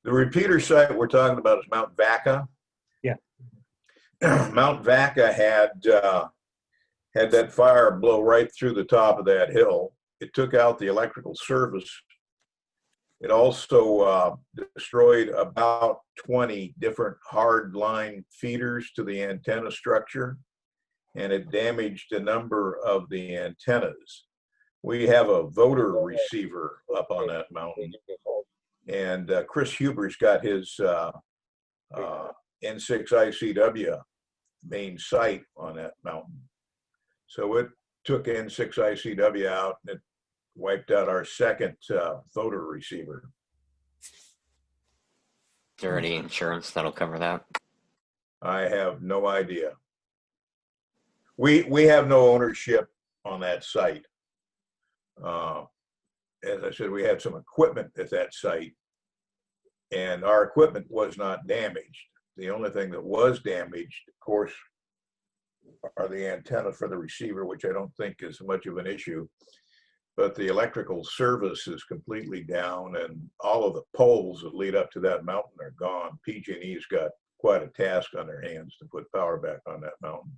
The repeater site we're talking about is Mount Vaca. Yeah. Mount Vaca had that fire blow right through the top of that hill. It took out the electrical service. It also destroyed about 20 different hard line feeders to the antenna structure, and it damaged a number of the antennas. We have a voter receiver up on that mountain, and Chris Huber's got his N6ICW main site on that mountain. So it took N6ICW out and it wiped out our second voter receiver. Is there any insurance that'll cover that? I have no idea. We have no ownership on that site. As I said, we had some equipment at that site, and our equipment was not damaged. The only thing that was damaged, of course, are the antenna for the receiver, which I don't think is much of an issue. But the electrical service is completely down, and all of the poles that lead up to that mountain are gone. PG&E's got quite a task on their hands to put power back on that mountain.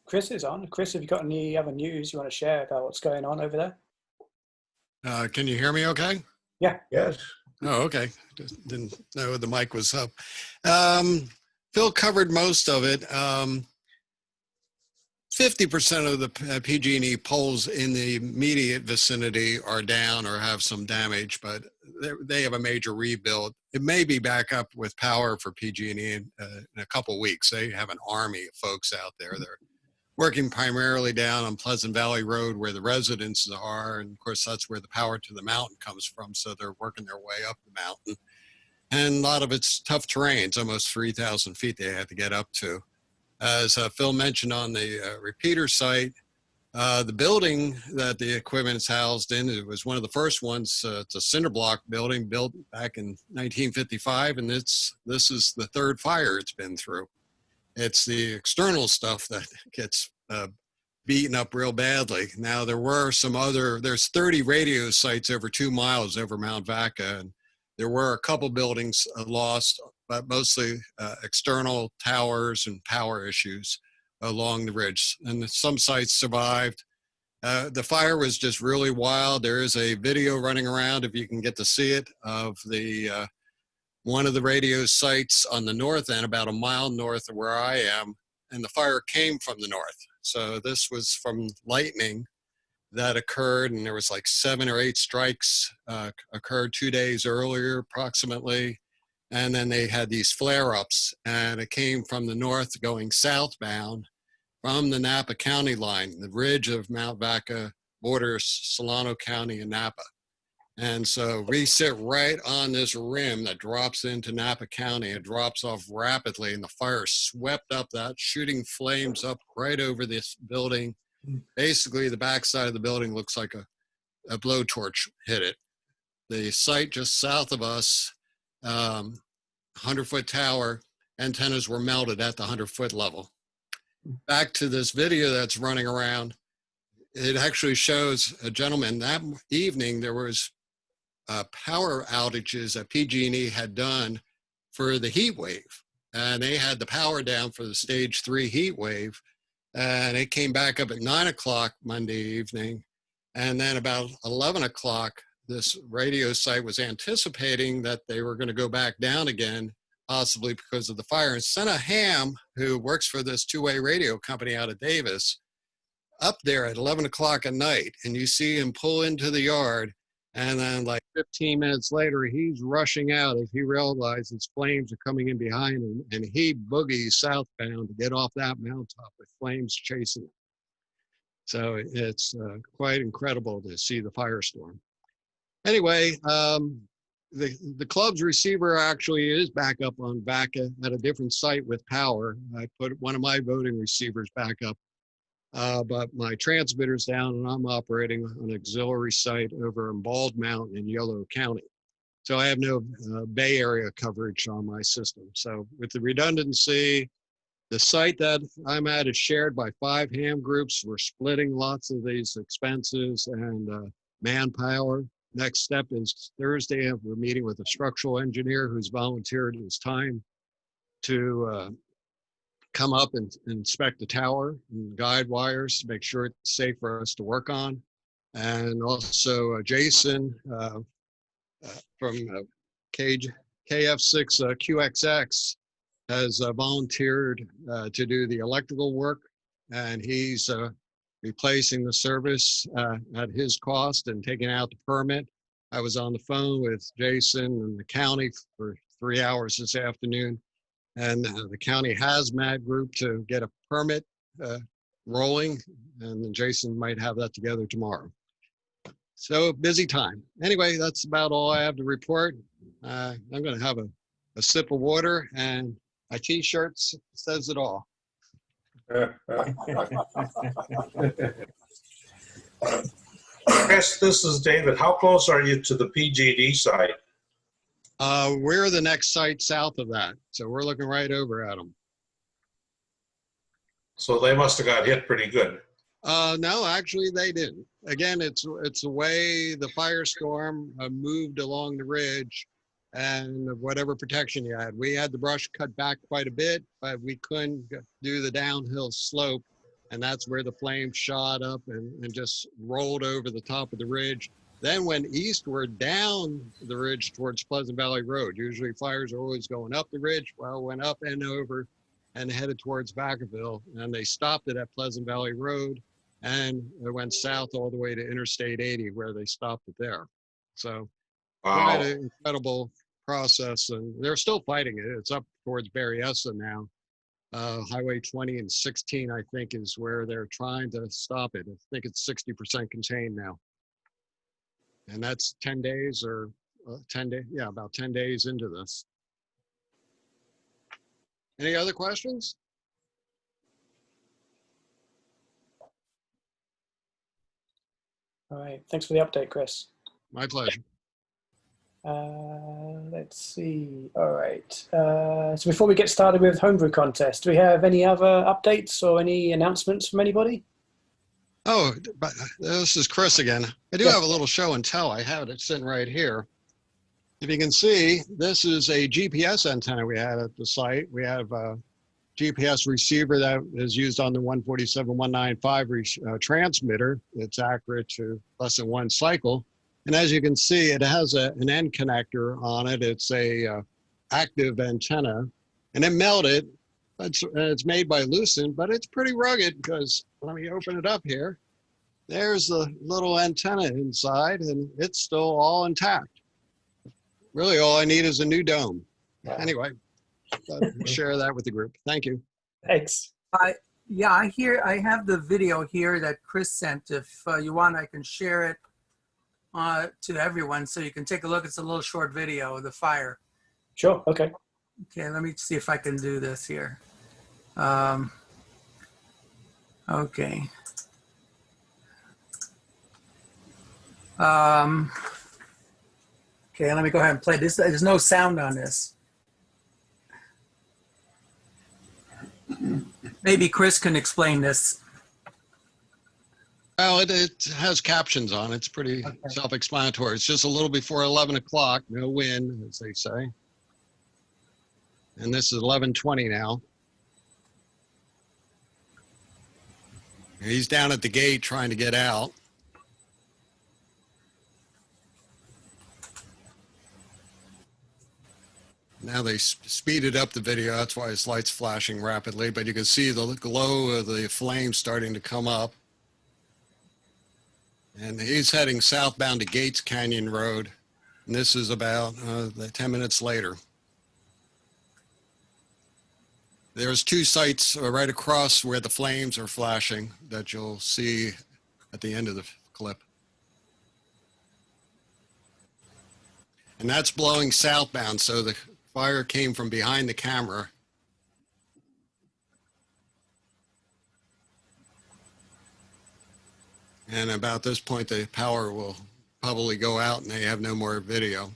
Chris is on. Chris, have you got any other news you want to share about what's going on over there? Can you hear me okay? Yeah. Yes. Oh, okay. Just didn't know the mic was up. Phil covered most of it. 50% of the PG&E poles in the immediate vicinity are down or have some damage, but they have a major rebuild. It may be back up with power for PG&E in a couple of weeks. They have an army of folks out there. They're working primarily down on Pleasant Valley Road where the residences are, and of course that's where the power to the mountain comes from, so they're working their way up the mountain. And a lot of it's tough terrain. It's almost 3,000 feet they had to get up to. As Phil mentioned on the repeater site, the building that the equipment is housed in, it was one of the first ones. It's a cinder block building built back in 1955, and this is the third fire it's been through. It's the external stuff that gets beaten up real badly. Now, there's 30 radio sites over 2 miles over Mount Vaca, and there were a couple buildings lost, but mostly external towers and power issues along the ridge. And some sites survived. The fire was just really wild. There is a video running around, if you can get to see it, of the one of the radio sites on the north end, about a mile north of where I am, and the fire came from the north. So this was from lightning that occurred, and there was like 7 or 8 strikes occurred 2 days earlier approximately, and then they had these flare-ups, and it came from the north going southbound from the Napa County line. The ridge of Mount Vaca borders Solano County and Napa. And so we sit right on this rim that drops into Napa County. It drops off rapidly, and the fire swept up that, shooting flames up right over this building. Basically, the backside of the building looks like a blowtorch hit it. The site just south of us, 100-foot tower, antennas were melted at the 100-foot level. Back to this video that's running around, it actually shows a gentleman. That evening, there was power outages that PG&E had done for the heat wave. And they had the power down for the stage 3 heat wave. And it came back up at 9 o'clock Monday evening. And then about 11 o'clock, this radio site was anticipating that they were going to go back down again, possibly because of the fire. And sent a ham, who works for this two-way radio company out of Davis, up there at 11 o'clock at night. And you see him pull into the yard. And then like 15 minutes later, he's rushing out as he realizes flames are coming in behind him, and he boogies southbound to get off that mountaintop with flames chasing him. So it's quite incredible to see the firestorm. Anyway, the club's receiver actually is back up on Vaca at a different site with power. I put one of my voting receivers back up. But my transmitter's down, and I'm operating on an auxiliary site over in Bald Mountain in Yolo County. So I have no Bay Area coverage on my system. So with the redundancy The site that I'm at is shared by 5 ham groups. We're splitting lots of these expenses and manpower. Next step is Thursday. We're meeting with a structural engineer who's volunteered his time to come up and inspect the tower and guide wires to make sure it's safe for us to work on. And also Jason from KF6QXX has volunteered to do the electrical work, and he's replacing the service at his cost and taking out the permit. I was on the phone with Jason and the county for 3 hours this afternoon, and the county hazmat group to get a permit rolling, and then Jason might have that together tomorrow. So busy time. Anyway, that's about all I have to report. I'm going to have a sip of water, and my t-shirt says it all. Chris, this is David. How close are you to the PG&E site? We're the next site south of that, so we're looking right over at them. So they must have got hit pretty good. No, actually they didn't. Again, it's the way the firestorm moved along the ridge and whatever protection you had. We had the brush cut back quite a bit, but we couldn't do the downhill slope, and that's where the flames shot up and just rolled over the top of the ridge. Then went eastward down the ridge towards Pleasant Valley Road. Usually fires are always going up the ridge. Well, went up and over and headed towards Vacaville, and they stopped it at Pleasant Valley Road, and it went south all the way to Interstate 80 where they stopped it there. So Wow. quite an incredible process, and they're still fighting it. It's up towards Berryessa now. Highway 20 and 16, I think, is where they're trying to stop it. I think it's 60% contained now. And that's 10 days or 10 days, yeah, about 10 days into this. Any other questions? All right. Thanks for the update, Chris. My pleasure. Let's see. All right. So before we get started with homebrew contest, do we have any other updates or any announcements from anybody? Oh, but this is Chris again. I do have a little show and tell. I have it sitting right here. If you can see, this is a GPS antenna we had at the site. We have a GPS receiver that is used on the 147.195 transmitter. It's accurate to less than 1 cycle. And as you can see, it has an end connector on it. It's a active antenna, and it melted. It's made by Lucent, but it's pretty rugged because let me open it up here. There's the little antenna inside, and it's still all intact. Really, all I need is a new dome. Anyway, share that with the group. Thank you. Thanks. Yeah, I have the video here that Chris sent. If you want, I can share it to everyone so you can take a look. It's a little short video of the fire. Sure. Okay. Okay, let me see if I can do this here. Okay. Okay, let me go ahead and play this. There's no sound on this. Maybe Chris can explain this. Well, it has captions on it. It's pretty self-explanatory. It's just a little before 11 o'clock, no wind, as they say. And this is 11:20 now. He's down at the gate trying to get out. Now they speeded up the video. That's why his light's flashing rapidly, but you can see the glow of the flames starting to come up. And he's heading southbound to Gates Canyon Road. And this is about 10 minutes later. There's 2 sites right across where the flames are flashing that you'll see at the end of the clip. And that's blowing southbound, so the fire came from behind the camera. And about this point, the power will probably go out and they have no more video.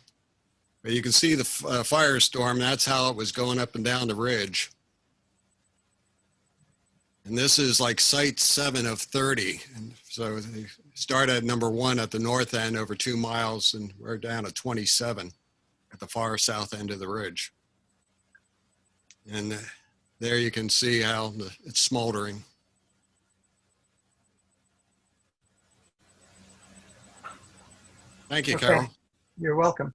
But you can see the firestorm. That's how it was going up and down the ridge. And this is like site 7 of 30. And so they start at number 1 at the north end over 2 miles, and we're down at 27 at the far south end of the ridge. And there you can see how it's smoldering. Thank you, Okay. Carol. You're welcome.